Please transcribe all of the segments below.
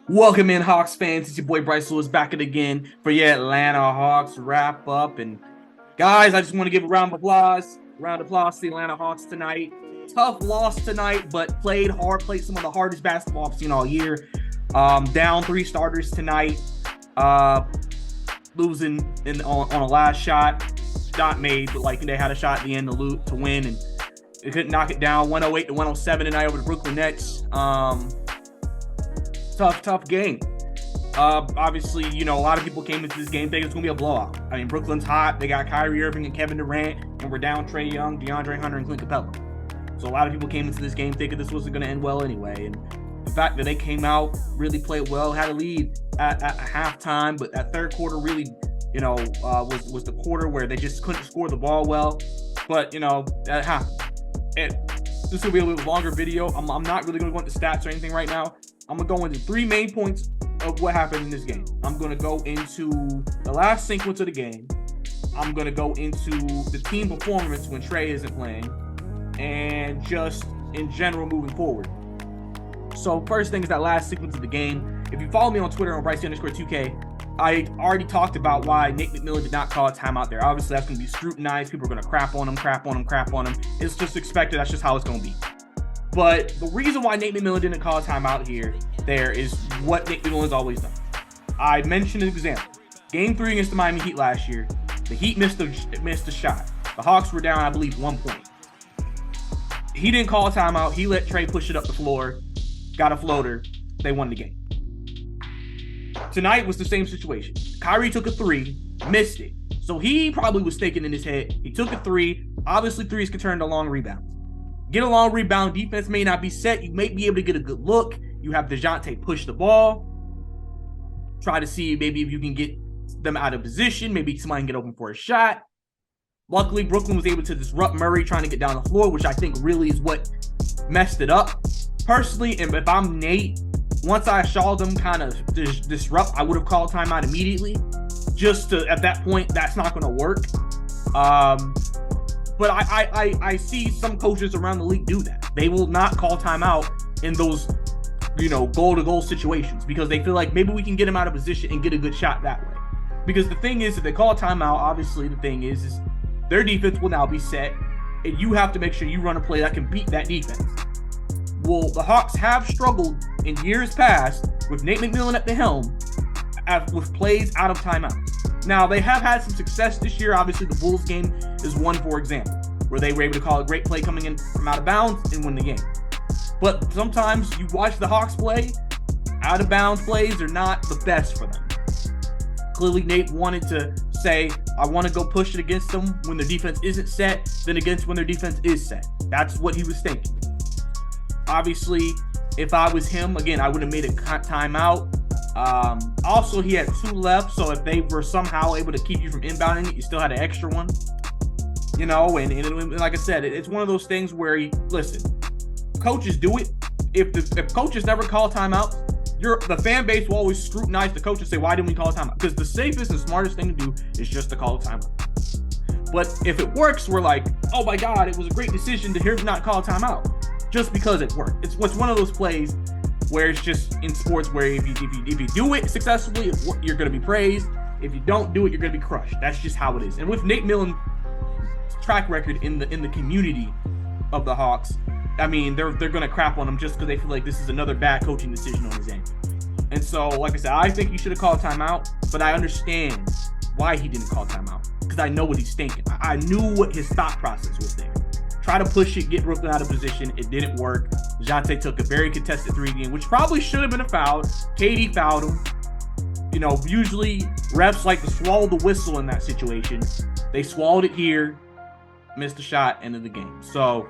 Welcome in, Hawks fans. It's your boy Bryce Lewis back again for your Atlanta Hawks wrap up. And guys, I just want to give a round of applause. Round of applause to the Atlanta Hawks tonight. Tough loss tonight, but played hard. Played some of the hardest basketball I've seen all year. Down 3 starters tonight. Losing on a last shot. Shot made, but like they had a shot at the end to win, and they couldn't knock it down. 108 to 107 tonight over the Brooklyn Nets. Tough game. Obviously, a lot of people came into this game thinking it's going to be a blowout. I mean, Brooklyn's hot. They got Kyrie Irving and Kevin Durant, and we're down Trae Young, DeAndre Hunter, and Clint Capella. So a lot of people came into this game thinking this wasn't going to end well anyway. And the fact that they came out, really played well, had a lead at halftime, but that third quarter really, was the quarter where they just couldn't score the ball well. But, that happened. This will be a little longer video. I'm not really going to go into stats or anything right now. I'm going to go into 3 main points of what happened in this game. I'm going to go into the last sequence of the game. I'm going to go into the team performance when Trae isn't playing, and just in general moving forward. So first thing is that last sequence of the game. If you follow me on Twitter on Bryce_2K, I already talked about why Nate McMillan did not call a timeout there. Obviously, that's going to be scrutinized. People are going to crap on him. It's just expected. That's just how it's going to be. But the reason why Nate McMillan didn't call a timeout there is what Nate McMillan's always done. I mentioned an example. Game 3 against the Miami Heat last year, the Heat missed a shot. The Hawks were down, I believe, 1 point. He didn't call a timeout. He let Trae push it up the floor, got a floater. They won the game. Tonight was the same situation. Kyrie took a 3, missed it. So he probably was thinking in his head, he took a 3. Obviously, 3s can turn to long rebounds. Get a long rebound, defense may not be set. You may be able to get a good look. You have DeJounte push the ball. Try to see maybe if you can get them out of position. Maybe somebody can get open for a shot. Luckily, Brooklyn was able to disrupt Murray trying to get down the floor, which I think really is what messed it up. Personally, and if I'm Nate, once I saw them kind of disrupt, I would have called timeout immediately. Just to, at that point, that's not going to work. But I see some coaches around the league do that. They will not call timeout in those, goal-to-goal situations because they feel like maybe we can get them out of position and get a good shot that way. Because the thing is, if they call a timeout, obviously the thing is their defense will now be set, and you have to make sure you run a play that can beat that defense. Well, the Hawks have struggled in years past with Nate McMillan at the helm with plays out of timeout. Now, they have had some success this year. Obviously, the Bulls game is one, for example, where they were able to call a great play coming in from out of bounds and win the game. But sometimes you watch the Hawks play, out of bounds plays are not the best for them. Clearly, Nate wanted to say, I want to go push it against them when their defense isn't set, then against when their defense is set. That's what he was thinking. Obviously, if I was him, again, I would have made a timeout. Also, he had 2 left, so if they were somehow able to keep you from inbounding it, you still had an extra one. And like I said, it's one of those things where, listen, coaches do it. If coaches never call timeouts, the fan base will always scrutinize the coach and say, why didn't we call a timeout? Because the safest and smartest thing to do is just to call a timeout. But if it works, we're like, oh my God, it was a great decision to not call a timeout. Just because it worked. It's one of those plays where it's just in sports where if you do it successfully, you're going to be praised. If you don't do it, you're going to be crushed. That's just how it is. And with Nate McMillan's track record in the community of the Hawks, I mean, they're going to crap on him just because they feel like this is another bad coaching decision on his end. And so, like I said, I think he should have called timeout, but I understand why he didn't call timeout because I know what he's thinking. I knew what his thought process was there. Try to push it, get Brooklyn out of position. It didn't work. DeJounte took a very contested 3 again, which probably should have been a foul. KD fouled him. Usually refs like to swallow the whistle in that situation. They swallowed it here, missed the shot, end of the game. So,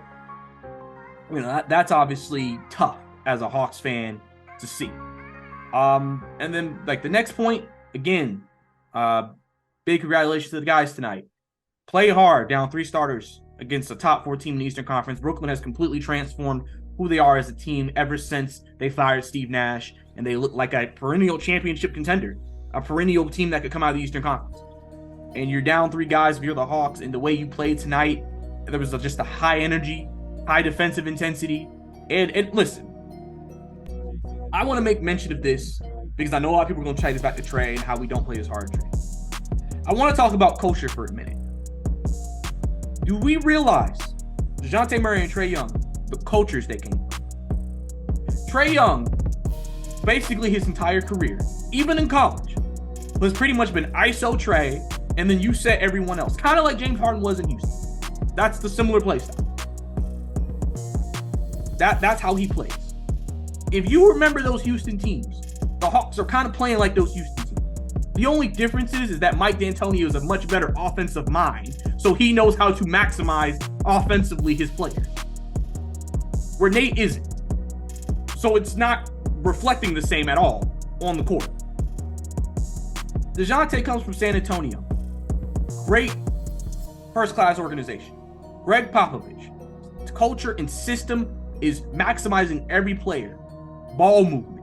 that's obviously tough as a Hawks fan to see. And then, the next point, again, big congratulations to the guys tonight. Play hard, down 3 starters against a top 4 team in the Eastern Conference. Brooklyn has completely transformed who they are as a team ever since they fired Steve Nash, and they look like a perennial championship contender, a perennial team that could come out of the Eastern Conference. And you're down 3 guys if you're the Hawks, and the way you played tonight, there was just a high energy, high defensive intensity. And listen, I want to make mention of this because I know a lot of people are going to try this back to Trey and how we don't play this hard Trey. I want to talk about culture for a minute. Do we realize DeJounte Murray and Trae Young, the cultures they came from? Trae Young, basically his entire career, even in college, has pretty much been ISO Trae, and then you set everyone else. Kind of like James Harden was in Houston. That's the similar play style. That's how he plays. If you remember those Houston teams, the Hawks are kind of playing like those Houston teams. The only difference is that Mike D'Antoni is a much better offensive mind, so he knows how to maximize offensively his players. Where Nate isn't. So it's not reflecting the same at all on the court. DeJounte comes from San Antonio. Great first-class organization. Greg Popovich. His culture and system is maximizing every player. Ball movement.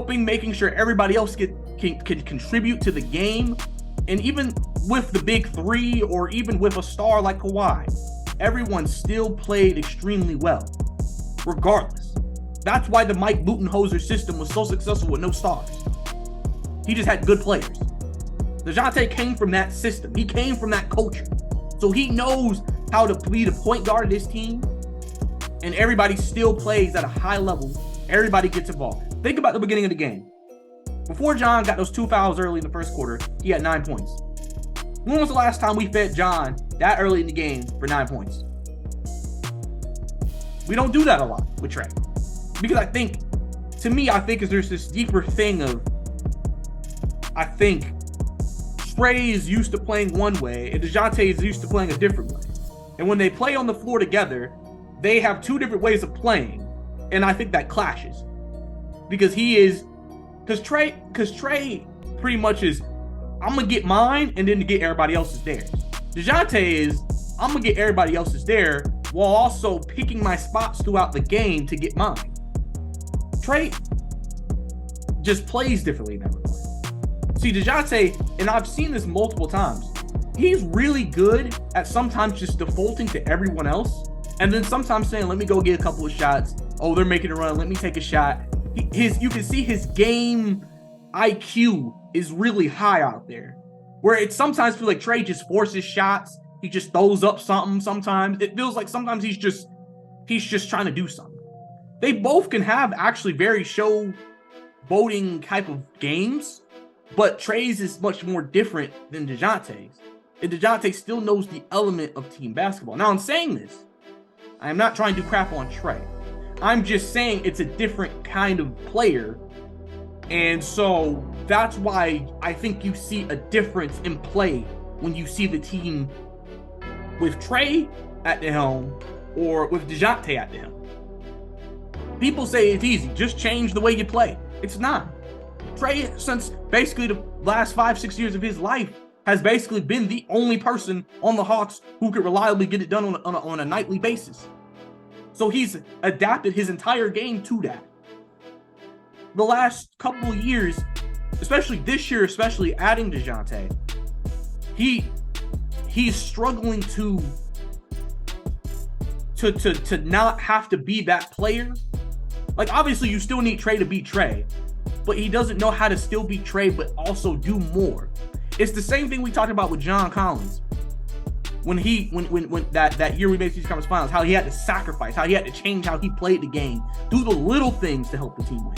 Making sure everybody else can contribute to the game. And even with the big three, or even with a star like Kawhi, everyone still played extremely well, regardless. That's why the Mike Budenholzer system was so successful with no stars. He just had good players. DeJounte came from that system. He came from that culture. So he knows how to be the point guard of this team, and everybody still plays at a high level. Everybody gets involved. Think about the beginning of the game. Before John got those 2 fouls early in the first quarter, he had 9 points. When was the last time we fed John that early in the game for 9 points? We don't do that a lot with Trey. Because I think there's this deeper thing of, I think Trey is used to playing one way and DeJounte is used to playing a different way. And when they play on the floor together, they have 2 different ways of playing. And I think that clashes. Because Trey pretty much is, I'm going to get mine and then to get everybody else's theirs. DeJounte is, I'm going to get everybody else's there while also picking my spots throughout the game to get mine. Trey just plays differently in that regard. See, DeJounte, and I've seen this multiple times, he's really good at sometimes just defaulting to everyone else and then sometimes saying, let me go get a couple of shots. Oh, they're making a run. Let me take a shot. You can see his game IQ is really high out there. Where it sometimes feels like Trey just forces shots. He just throws up something sometimes. It feels like sometimes he's just trying to do something. They both can have actually very showboating type of games, but Trey's is much more different than DeJounte's. And DeJounte still knows the element of team basketball. Now, in saying this, I am not trying to do crap on Trey. I'm just saying it's a different kind of player. And so that's why I think you see a difference in play when you see the team with Trey at the helm or with DeJounte at the helm. People say it's easy. Just change the way you play. It's not. Trey, since basically the last 5-6 years of his life, has basically been the only person on the Hawks who could reliably get it done on a nightly basis. So he's adapted his entire game to that. The last couple of years, especially this year, especially adding DeJounte, he's struggling to not have to be that player. Like, obviously, you still need Trey to be Trey, but he doesn't know how to still be Trey, but also do more. It's the same thing we talked about with John Collins. When that year we made these conference finals, how he had to sacrifice, how he had to change how he played the game, do the little things to help the team win.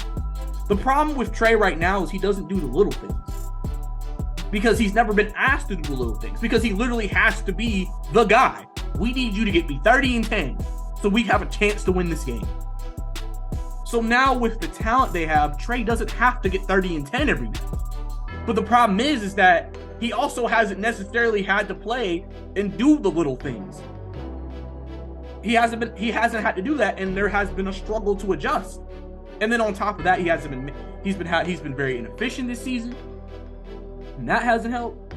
The problem with Trey right now is he doesn't do the little things because he's never been asked to do the little things, because he literally has to be the guy. We need you to get me 30 and 10 so we have a chance to win this game. So now with the talent they have, Trey doesn't have to get 30 and 10 every night. But the problem is that he also hasn't necessarily had to play and do the little things. He hasn't had to do that, and there has been a struggle to adjust. And then on top of that, he's been very inefficient this season, and that hasn't helped.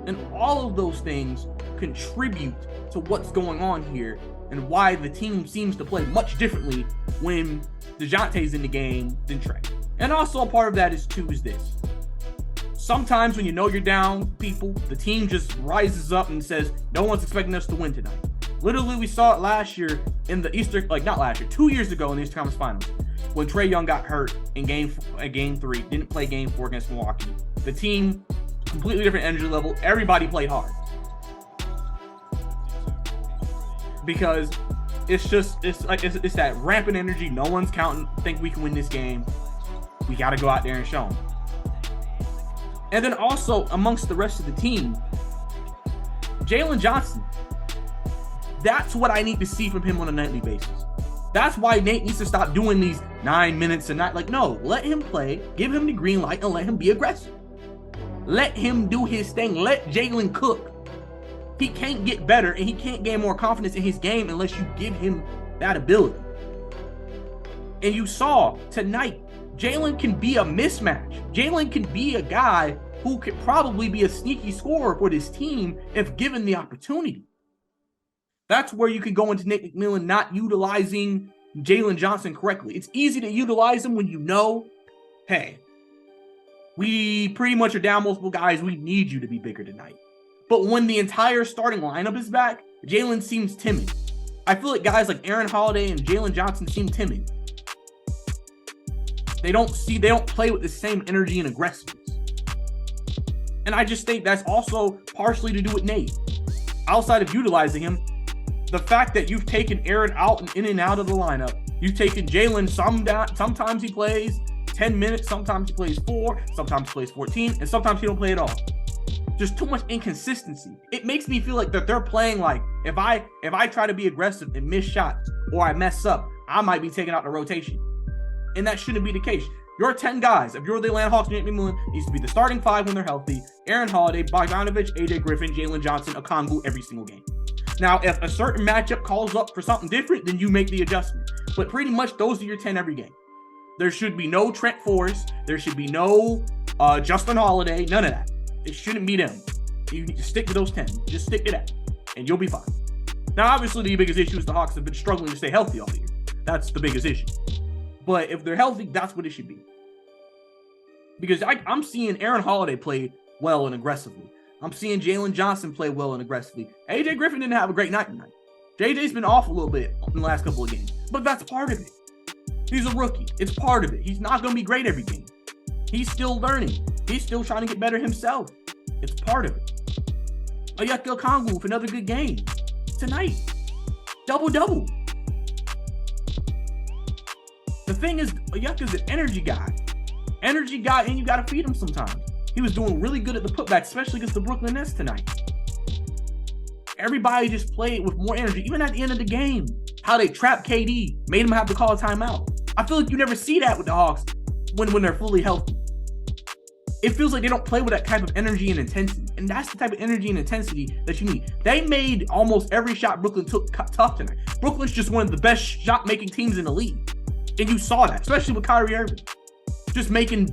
And all of those things contribute to what's going on here and why the team seems to play much differently when DeJounte's in the game than Trey. And also a part of that is this. Sometimes when you know you're down, the team just rises up and says, no one's expecting us to win tonight. Literally, we saw it last year in the Eastern, 2 years ago in the Eastern Conference Finals. when Trae Young got hurt in game 3, didn't play game 4 against Milwaukee. The team, completely different energy level. Everybody played hard. Because it's that rampant energy. No one's counting. Think we can win this game. We got to go out there and show them. And then also amongst the rest of the team, Jalen Johnson. That's what I need to see from him on a nightly basis. That's why Nate needs to stop doing these 9 minutes a night. Like, no, let him play, give him the green light, and let him be aggressive. Let him do his thing. Let Jalen cook. He can't get better, and he can't gain more confidence in his game unless you give him that ability. And you saw tonight, Jalen can be a mismatch. Jalen can be a guy who could probably be a sneaky scorer for this team if given the opportunity. That's where you could go into Nick McMillan not utilizing Jalen Johnson correctly. It's easy to utilize him when you know, hey, we pretty much are down multiple guys. We need you to be bigger tonight. But when the entire starting lineup is back, Jalen seems timid. I feel like guys like Aaron Holiday and Jalen Johnson seem timid. They don't play with the same energy and aggressiveness. And I just think that's also partially to do with Nate. Outside of utilizing him, the fact that you've taken Aaron out and in and out of the lineup, you've taken Jalen, sometimes he plays 10 minutes, sometimes he plays 4, sometimes he plays 14, and sometimes he don't play at all. Just too much inconsistency. It makes me feel like that they're playing like, if I try to be aggressive and miss shots, or I mess up, I might be taken out the rotation. And that shouldn't be the case. Your 10 guys, if you're the Atlanta Hawks, Nate McMillan needs to be the starting 5 when they're healthy. Aaron Holiday, Bogdanovich, AJ Griffin, Jalen Johnson, Okongwu every single game. Now, if a certain matchup calls up for something different, then you make the adjustment. But pretty much those are your 10 every game. There should be no Trent Forrest. There should be no Justin Holiday. None of that. It shouldn't be them. You need to stick to those 10. Just stick to that, and you'll be fine. Now, obviously, the biggest issue is the Hawks have been struggling to stay healthy all year. That's the biggest issue. But if they're healthy, that's what it should be. Because I'm seeing Aaron Holiday play well and aggressively. I'm seeing Jalen Johnson play well and aggressively. AJ Griffin didn't have a great night tonight. JJ's been off a little bit in the last couple of games, but that's part of it. He's a rookie. It's part of it. He's not going to be great every game. He's still learning. He's still trying to get better himself. It's part of it. Onyeka Okongwu with another good game tonight. Double-double. The thing is, Onyeka's an energy guy. Energy guy, and you got to feed him sometimes. He was doing really good at the putback, especially against the Brooklyn Nets tonight. Everybody just played with more energy, even at the end of the game. How they trapped KD, made him have to call a timeout. I feel like you never see that with the Hawks when they're fully healthy. It feels like they don't play with that type of energy and intensity. And that's the type of energy and intensity that you need. They made almost every shot Brooklyn took tough tonight. Brooklyn's just one of the best shot-making teams in the league. And you saw that, especially with Kyrie Irving. Just making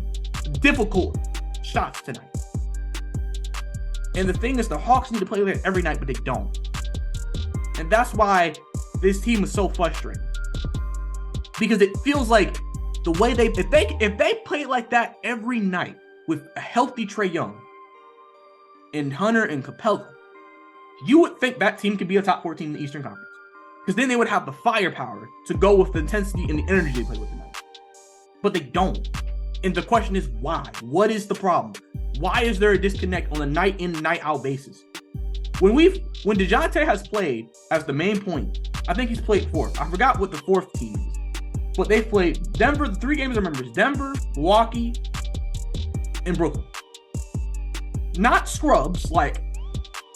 difficult shots tonight. And the thing is, the Hawks need to play with it every night, but they don't. And that's why this team is so frustrating. Because it feels like the way if they play like that every night with a healthy Trae Young and Hunter and Capella, you would think that team could be a top 4 team in the Eastern Conference. Because then they would have the firepower to go with the intensity and the energy they play with tonight. But they don't. And the question is why? What is the problem? Why is there a disconnect on a night in, night out basis? When DeJounte has played as the main point, I think he's played 4th. I forgot what the 4th team is. But they played Denver, the 3 games I remember is Denver, Milwaukee, and Brooklyn. Not scrubs, like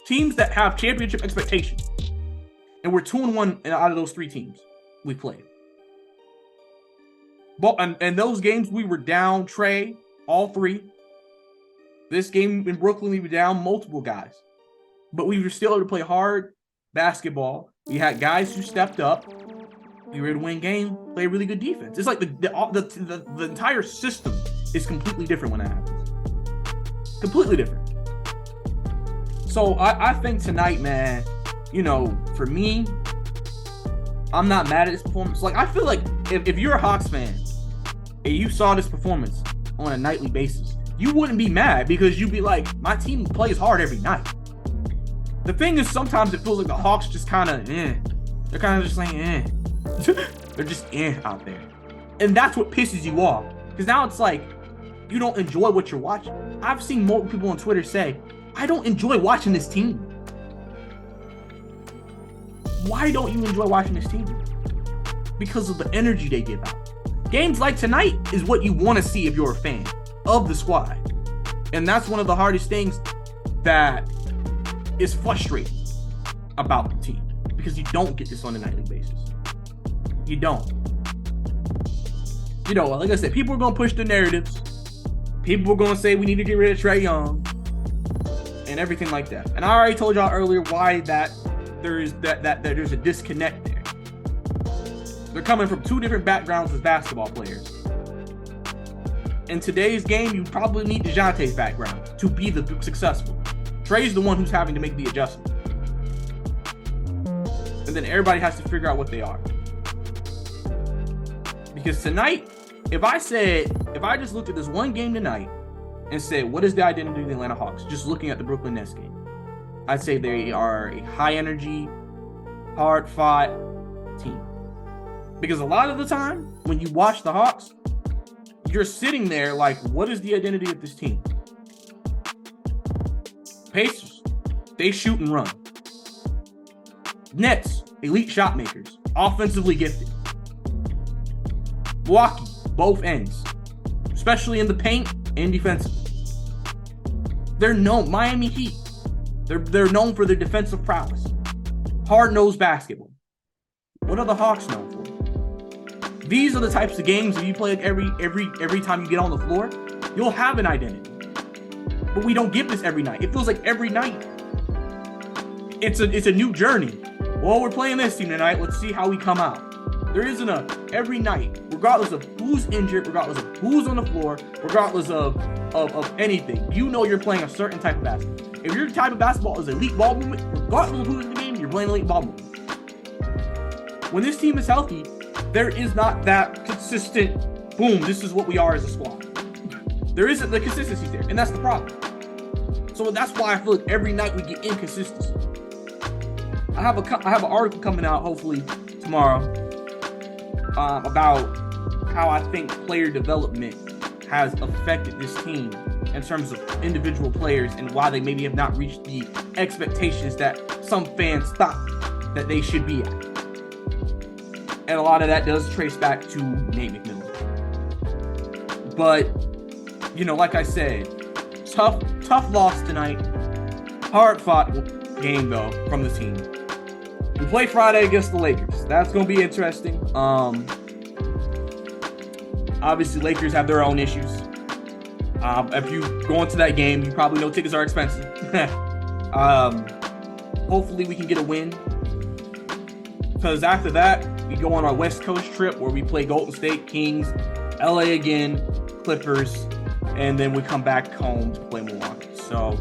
teams that have championship expectations. And we're 2-1 out of those 3 teams we played. But and those games we were down Trae, all 3. This game in Brooklyn, we were down multiple guys. But we were still able to play hard basketball. We had guys who stepped up. We were able to win game, play really good defense. It's like the entire system is completely different when that happens. Completely different. So I think tonight, man, for me, I'm not mad at this performance. Like, I feel like if you're a Hawks fan and you saw this performance on a nightly basis, you wouldn't be mad because you'd be like, my team plays hard every night. The thing is, sometimes it feels like the Hawks just kind of, They're kind of just like, They're just out there. And that's what pisses you off. Because now it's like, you don't enjoy what you're watching. I've seen more people on Twitter say, I don't enjoy watching this team. Why don't you enjoy watching this team? Because of the energy they give out. Games like tonight is what you want to see if you're a fan of the squad. And that's one of the hardest things that is frustrating about the team. Because you don't get this on a nightly basis. You don't. You know, like I said, people are going to push the narratives. People are going to say we need to get rid of Trae Young and everything like that. And I already told y'all earlier why there's a disconnect there. They're coming from two different backgrounds as basketball players. In today's game, you probably need DeJounte's background to be the successful. Trae's the one who's having to make the adjustment. And then everybody has to figure out what they are. Because tonight, if I just looked at this one game tonight and said, what is the identity of the Atlanta Hawks? Just looking at the Brooklyn Nets game, I'd say they are a high energy, hard fought team. Because a lot of the time, when you watch the Hawks, you're sitting there like, what is the identity of this team? Pacers, they shoot and run. Nets, elite shot makers, offensively gifted. Milwaukee, both ends, especially in the paint and defensively. They're known, Miami Heat, they're known for their defensive prowess. Hard-nosed basketball. What are the Hawks known for? These are the types of games that you play every time you get on the floor, you'll have an identity. But we don't get this every night. It feels like every night it's a new journey. Well, we're playing this team tonight. Let's see how we come out. There isn't every night, regardless of who's injured, regardless of who's on the floor, regardless of anything. You know you're playing a certain type of basketball. If your type of basketball is elite ball movement, regardless of who's in the game, you're playing elite ball movement. When this team is healthy, there is not that consistent, boom, this is what we are as a squad. There isn't the consistency there, and that's the problem. So that's why I feel like every night we get inconsistency. I have an article coming out hopefully tomorrow about how I think player development has affected this team in terms of individual players and why they maybe have not reached the expectations that some fans thought that they should be at. And a lot of that does trace back to Nate McMillan. But, you know, like I said, tough loss tonight. Hard-fought game, though, from the team. We play Friday against the Lakers. That's going to be interesting. Obviously, Lakers have their own issues. If you go into that game, you probably know tickets are expensive. Hopefully, we can get a win. Because after that, we go on our West Coast trip where we play Golden State, Kings, LA again, Clippers, and then we come back home to play Milwaukee. So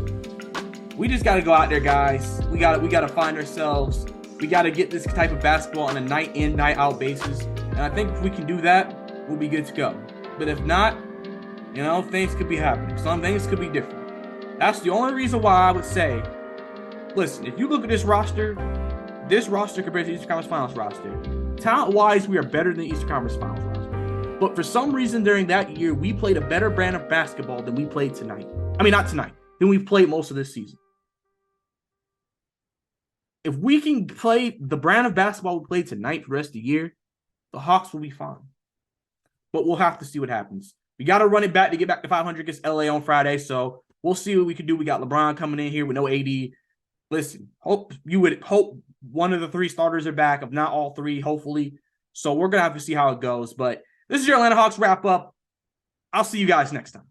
we just got to go out there, guys. We got to find ourselves. We got to get this type of basketball on a night in, night out basis. And I think if we can do that, we'll be good to go. But if not, you know, things could be happening. Some things could be different. That's the only reason why I would say, listen, if you look at this roster compared to the Eastern Conference Finals roster, talent-wise, we are better than the Eastern Conference Finals roster. But for some reason during that year, we played a better brand of basketball than we played tonight. I mean, not tonight, than we've played most of this season. If we can play the brand of basketball we played tonight for the rest of the year, the Hawks will be fine. But we'll have to see what happens. We got to run it back to get back to 500 against LA on Friday, so we'll see what we can do. We got LeBron coming in here with no AD. Listen, you would hope one of the three starters are back, if not all three, hopefully. So we're going to have to see how it goes. But this is your Atlanta Hawks wrap up. I'll see you guys next time.